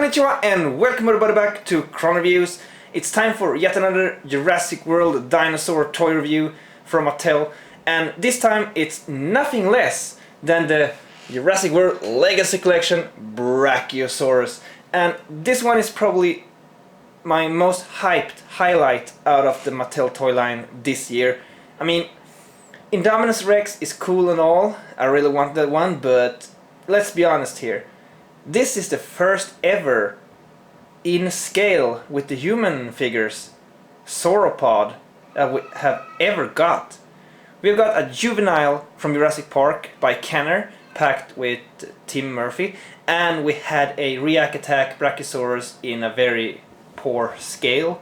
Konnichiwa and welcome everybody back to Chron Reviews. It's time for yet another Jurassic World dinosaur toy review from Mattel, and this time it's nothing less than the Jurassic World Legacy Collection Brachiosaurus. And this one is probably my most hyped highlight out of the Mattel toy line this year. I mean, Indominus Rex is cool and all, I really want that one, but let's be honest here. This is the first ever in scale with the human figures sauropod that we have ever got. We've got a juvenile from Jurassic Park by Kenner packed with Tim Murphy, and we had a React Attack Brachiosaurus in a very poor scale.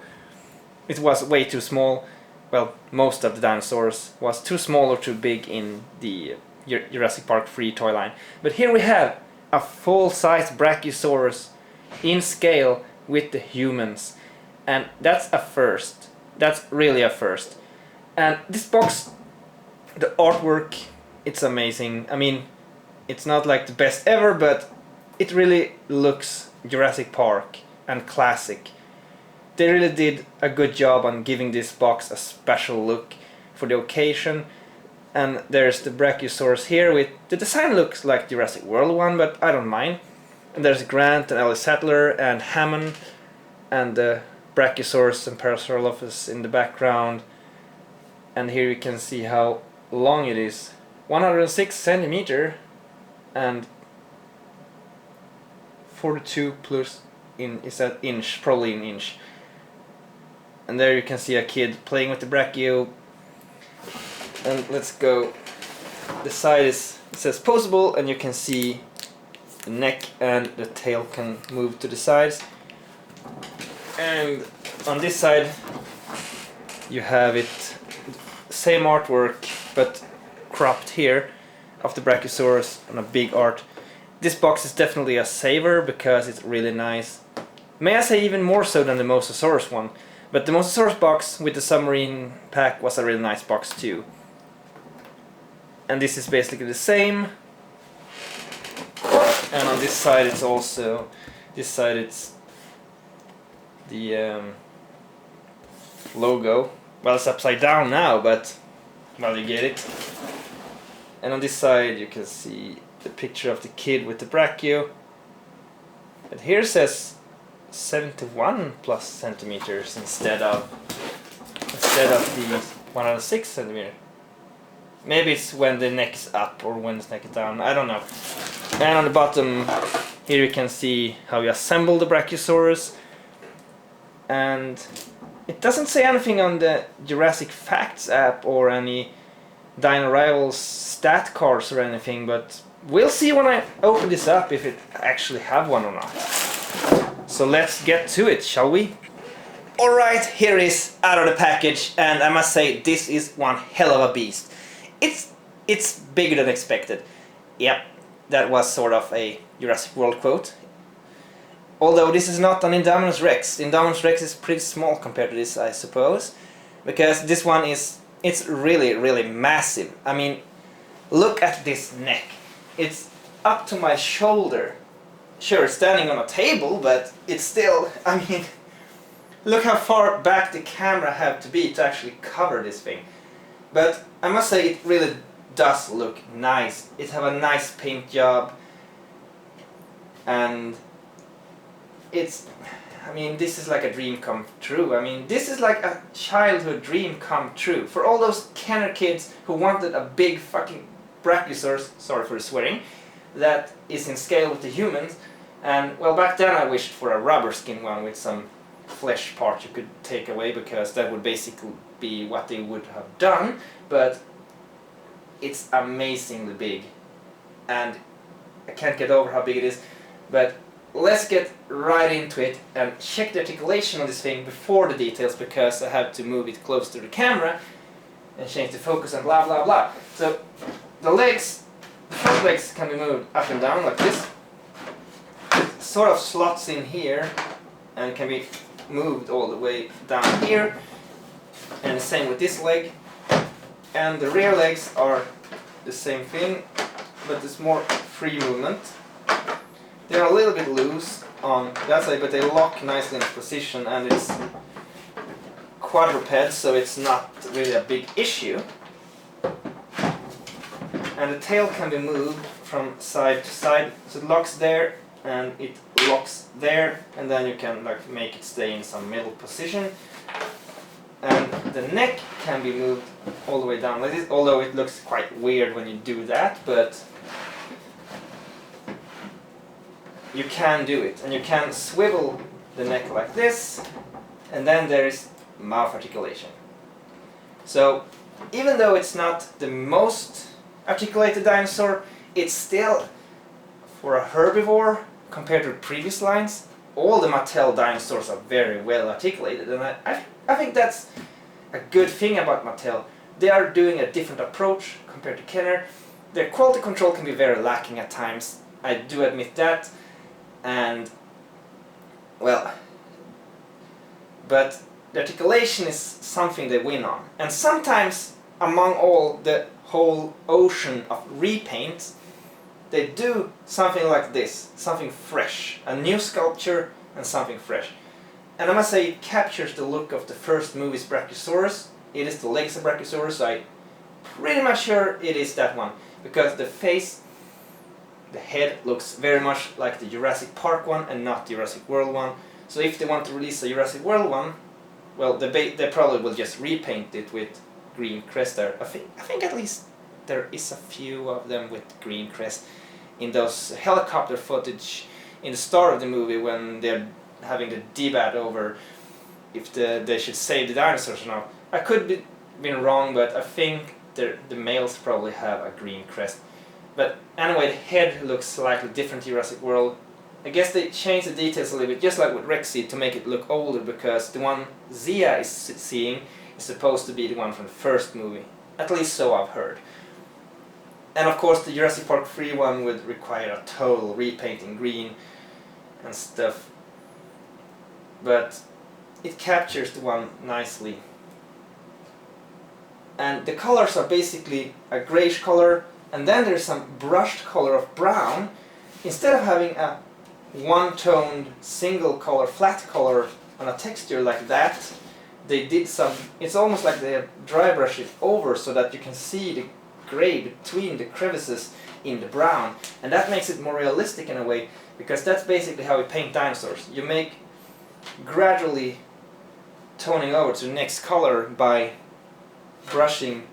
It was way too small. Well, most of the dinosaurs was too small or too big in the Jurassic Park free toy line. But here we have a full-size Brachiosaurus in scale with the humans, and that's a first. That's really a first. And this box, the artwork, it's amazing. I mean, it's not like the best ever, but it really looks Jurassic Park and classic. They really did a good job on giving this box a special look for the occasion. And there's the Brachiosaurus here with the design looks like Jurassic World one, but I don't mind. And there's Grant and Ellie Sattler and Hammond and the Brachiosaurus and Parasaurolophus in the background. And here you can see how long it is. 106 centimeter and 42 plus is that inch, probably an inch. And there you can see a kid playing with the Brachio. And let's go. The side is, it says posable, and you can see the neck and the tail can move to the sides. And on this side you have it, same artwork but cropped here of the Brachiosaurus on a big art. This box is definitely a saver because it's really nice. May I say even more so than the Mosasaurus one. But the Mosasaurus box with the submarine pack was a really nice box too. And this is basically the same. And on this side it's also, this side it's the logo. Well, it's upside down now, but well, you get it. And on this side you can see the picture of the kid with the Brachio. But here it says 71 plus centimeters instead of the 106 centimeter. Maybe it's when the neck is up or when the neck is down, I don't know. And on the bottom here you can see how you assemble the Brachiosaurus. And it doesn't say anything on the Jurassic Facts app or any Dino Rivals stat cards or anything, but we'll see when I open this up if it actually have one or not. So let's get to it, shall we? Alright, here is out of the package, and I must say this is one hell of a beast. It's bigger than expected. Yep, that was sort of a Jurassic World quote. Although this is not an Indominus Rex. Indominus Rex is pretty small compared to this, I suppose. Because this one is, it's really, really massive. I mean, look at this neck. It's up to my shoulder. Sure, it's standing on a table, but it's still, I mean, look how far back the camera had to be to actually cover this thing. But I must say it really does look nice. It have a nice paint job, and it's, I mean, this is like a dream come true. I mean, this is like a childhood dream come true for all those Kenner kids who wanted a big fucking Brachiosaurus, sorry for the swearing, that is in scale with the humans. And well, back then I wished for a rubber skin one with some flesh part you could take away, because that would basically be what they would have done. But it's amazingly big, and I can't get over how big it is. But let's get right into it and check the articulation of this thing before the details, because I have to move it close to the camera and change the focus and blah blah blah. So the legs, the front legs can be moved up and down like this. It sort of slots in here and can be moved all the way down here. And the same with this leg. And the rear legs are the same thing, but it's more free movement. They're a little bit loose on that side, but they lock nicely in position, and it's quadruped, so it's not really a big issue. And the tail can be moved from side to side, so it locks there and it locks there, and then you can like make it stay in some middle position. And the neck can be moved all the way down like this, although it looks quite weird when you do that, but you can do it. And you can swivel the neck like this, and then there is mouth articulation. So even though it's not the most articulated dinosaur, it's still, for a herbivore compared to previous lines, all the Mattel dinosaurs are very well articulated, and I think that's a good thing about Mattel. They are doing a different approach compared to Kenner. Their quality control can be very lacking at times, I do admit that, and well, but the articulation is something they win on. And sometimes among all the whole ocean of repaints, they do something like this, something fresh, a new sculpture and something fresh. And I must say it captures the look of the first movie's Brachiosaurus. It is the legs of Brachiosaurus, so I'm pretty much sure it is that one, because the face, the head looks very much like the Jurassic Park one and not the Jurassic World one. So if they want to release a Jurassic World one, well, they probably will just repaint it with green crest there. I think at least there is a few of them with green crest in those helicopter footage in the start of the movie when they're having the debate over if they should save the dinosaurs or not. I could be been wrong, but I think the males probably have a green crest. But anyway, the head looks slightly different to Jurassic World. I guess they changed the details a little bit, just like with Rexy, to make it look older, because the one Zia is seeing is supposed to be the one from the first movie. At least so I've heard. And of course the Jurassic Park 3 one would require a total repaint in green and stuff. But it captures the one nicely. And the colors are basically a greyish color, and then there's some brushed color of brown. Instead of having a one-toned single color, flat color on a texture like that, they did some, it's almost like they dry brush it over so that you can see the grey between the crevices in the brown, and that makes it more realistic in a way, because that's basically how we paint dinosaurs. You make gradually toning over to the next color by brushing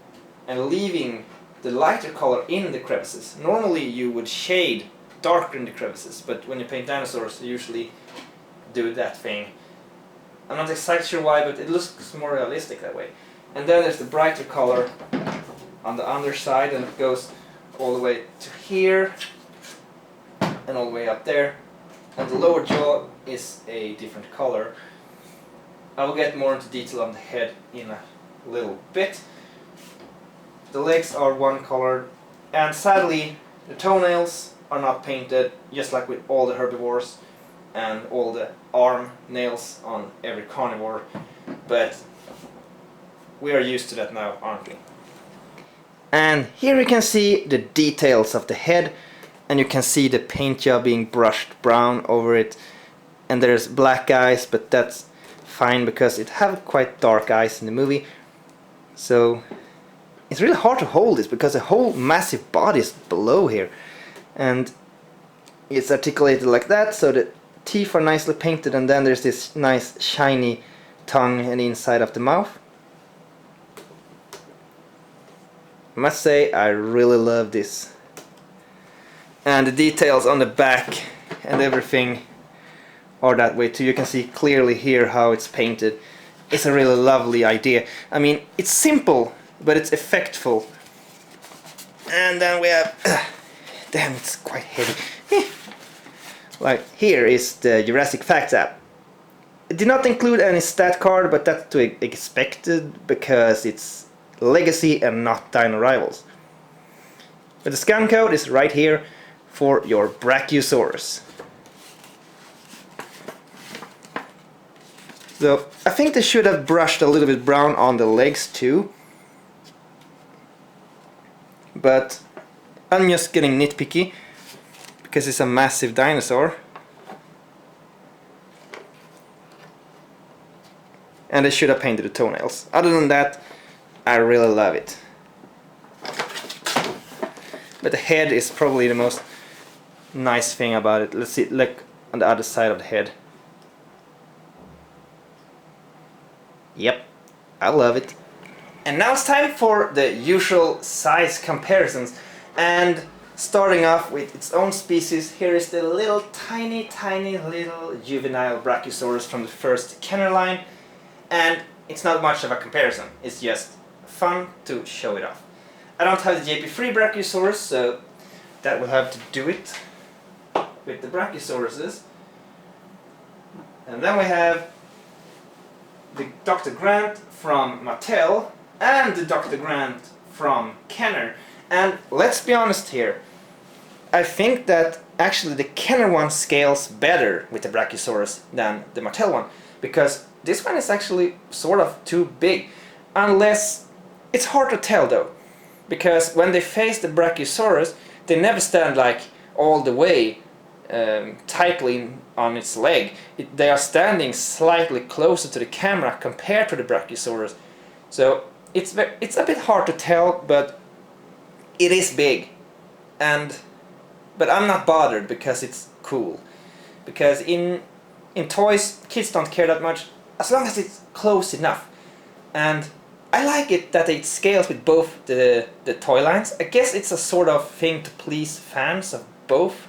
and leaving the lighter color in the crevices. Normally you would shade darker in the crevices, but when you paint dinosaurs you usually do that thing. I'm not exactly sure why, but it looks more realistic that way. And then there's the brighter color on the underside, and it goes all the way to here and all the way up there. And the lower jaw is a different color. I will get more into detail on the head in a little bit. The legs are one colored, and sadly the toenails are not painted, just like with all the herbivores and all the arm nails on every carnivore, but we are used to that now, aren't we? And here you can see the details of the head, and you can see the paint job being brushed brown over it, and there's black eyes, but that's fine because it have quite dark eyes in the movie. So it's really hard to hold this because the whole massive body is below here, and it's articulated like that, so the teeth are nicely painted, and then there's this nice shiny tongue and inside of the mouth. I must say I really love this, and the details on the back and everything are that way too. You can see clearly here how it's painted. It's a really lovely idea. I mean, it's simple, but it's effectful. And then we have damn, it's quite heavy. Like, here is the Jurassic Facts app. It did not include any stat card, but that's to be expected because it's Legacy and not Dino Rivals. But the scan code is right here for your Brachiosaurus. So I think they should have brushed a little bit brown on the legs too. But I'm just getting nitpicky because it's a massive dinosaur. and they should have painted the toenails. Other than that, I really love it. But the head is probably the most nice thing about it. Let's see, look on the other side of the head. Yep, I love it. And now it's time for the usual size comparisons. And starting off with its own species, here is the little tiny little juvenile Brachiosaurus from the first Kenner line. And it's not much of a comparison, it's just fun to show it off. I don't have the JP3 Brachiosaurus, so that will have to do it with the Brachiosauruses. And then we have the Dr. Grant from Mattel and the Dr. Grant from Kenner. And let's be honest here, I think that actually the Kenner one scales better with the Brachiosaurus than the Mattel one, because this one is actually sort of too big. Unless, it's hard to tell though, because when they face the Brachiosaurus, they never stand like all the way tightly on its leg. They are standing slightly closer to the camera compared to the Brachiosaurus. So it's a bit hard to tell, but it is big. But I'm not bothered because it's cool. Because in toys, kids don't care that much as long as it's close enough. And I like it that it scales with both the toy lines. I guess it's a sort of thing to please fans of both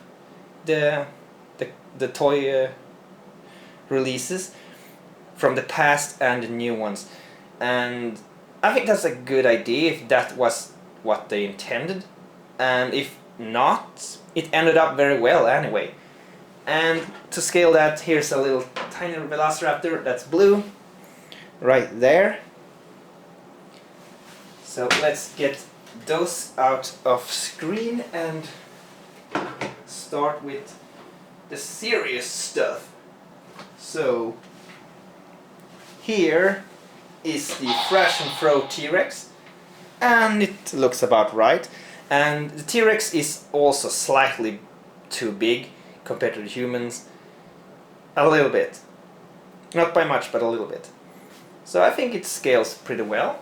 the toy releases from the past and the new ones. And I think that's a good idea if that was what they intended. And if not, it ended up very well anyway. And to scale that, here's a little tiny Velociraptor that's blue right there. So let's get those out of screen and start with the serious stuff. So here is the Thrash and Throw T-Rex, and it looks about right. And the T-Rex is also slightly too big compared to the humans. A little bit. Not by much, but a little bit. So I think it scales pretty well.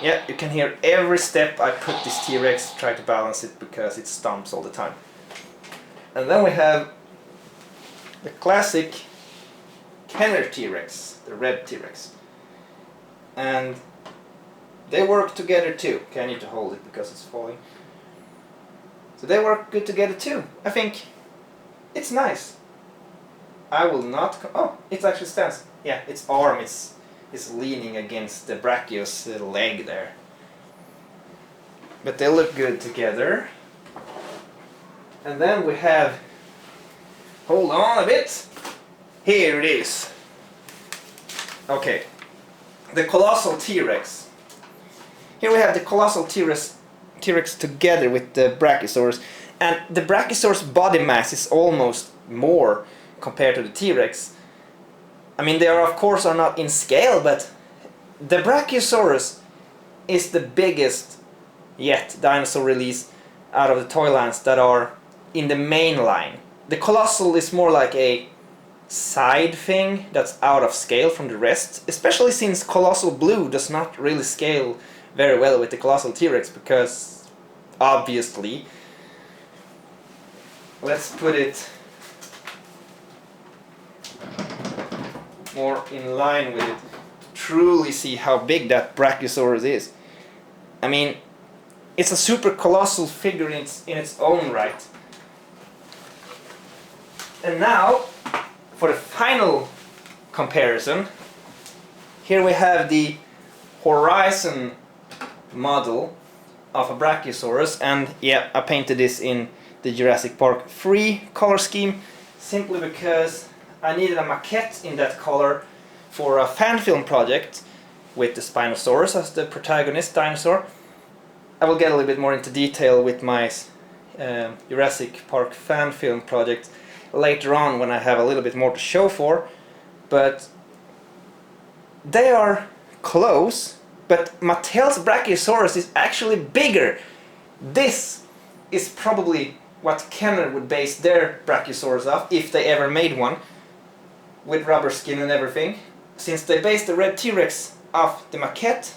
Yeah, you can hear every step I put this T-Rex, try to balance it because it stomps all the time. And then we have the classic Kenner T-Rex, the red T-Rex. And they work together too. Okay, I need to hold it because it's falling. So they work good together too. I think it's nice. I will not... oh, it actually stands. Yeah, its arm is leaning against the Brachio's leg there. But they look good together. And then we have... hold on a bit. Here it is. Okay. The Colossal T-Rex. Here we have the Colossal T-Rex together with the Brachiosaurus. And the Brachiosaurus body mass is almost more compared to the T-Rex. I mean, they are of course are not in scale, but the Brachiosaurus is the biggest yet dinosaur release out of the toy lines that are in the main line. The Colossal is more like a side thing that's out of scale from the rest, especially since Colossal Blue does not really scale very well with the Colossal T-Rex, because obviously, let's put it more in line with it, truly see how big that Brachiosaurus is. I mean, it's a super colossal figure in its own right. And now, for the final comparison, here we have the Horizon model of a Brachiosaurus, and yeah, I painted this in the Jurassic Park 3 color scheme, simply because I needed a maquette in that color for a fan film project with the Spinosaurus as the protagonist dinosaur. I will get a little bit more into detail with my Jurassic Park fan film project later on when I have a little bit more to show for, but they are close, but Mattel's Brachiosaurus is actually bigger. This is probably what Kenner would base their Brachiosaurus off, if they ever made one. with rubber skin and everything. Since they based the red T-Rex off the maquette,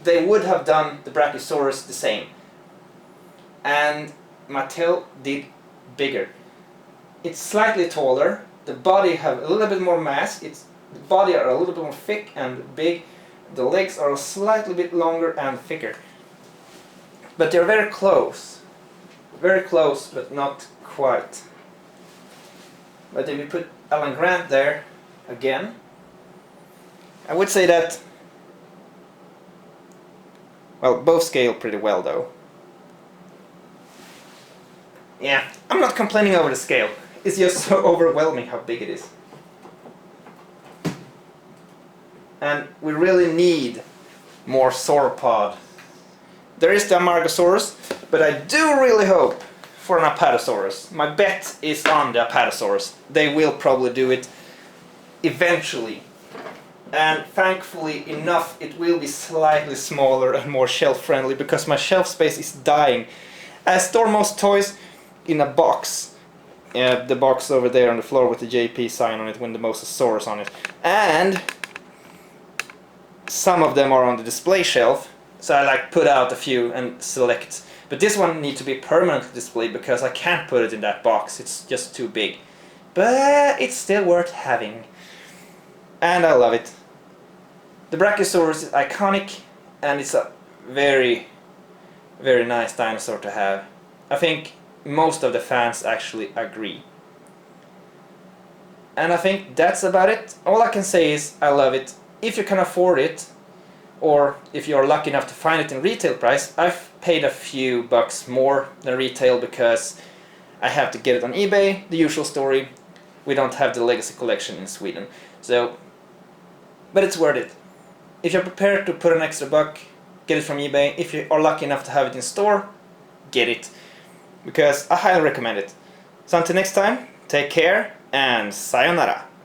they would have done the Brachiosaurus the same. And Mattel did bigger. It's slightly taller, the body have a little bit more mass, the body are a little bit more thick and big, the legs are a slightly bit longer and thicker. But they're very close, but not quite. But if you put Alan Grant there again, I would say that, well, both scale pretty well though. Yeah, I'm not complaining over the scale. It's just so overwhelming how big it is. And we really need more sauropod. There is the Amargasaurus, but I do really hope for an Apatosaurus. My bet is on the Apatosaurus. They will probably do it eventually. And thankfully enough, it will be slightly smaller and more shelf friendly, because my shelf space is dying. I store most toys in a box. The box over there on the floor with the JP sign on it, with the Mosasaurus on it. And some of them are on the display shelf, so I like put out a few and select. But this one needs to be permanently displayed because I can't put it in that box, it's just too big. But it's still worth having. And I love it. The Brachiosaurus is iconic, and it's a very, very nice dinosaur to have. I think most of the fans actually agree. And I think that's about it. All I can say is I love it. If you can afford it, or if you're lucky enough to find it in retail price, I've paid a few bucks more than retail because I have to get it on eBay, the usual story. We don't have the legacy collection in Sweden. So, but it's worth it. If you're prepared to put an extra buck, get it from eBay. If you are lucky enough to have it in store, get it. Because I highly recommend it. So until next time, take care and sayonara.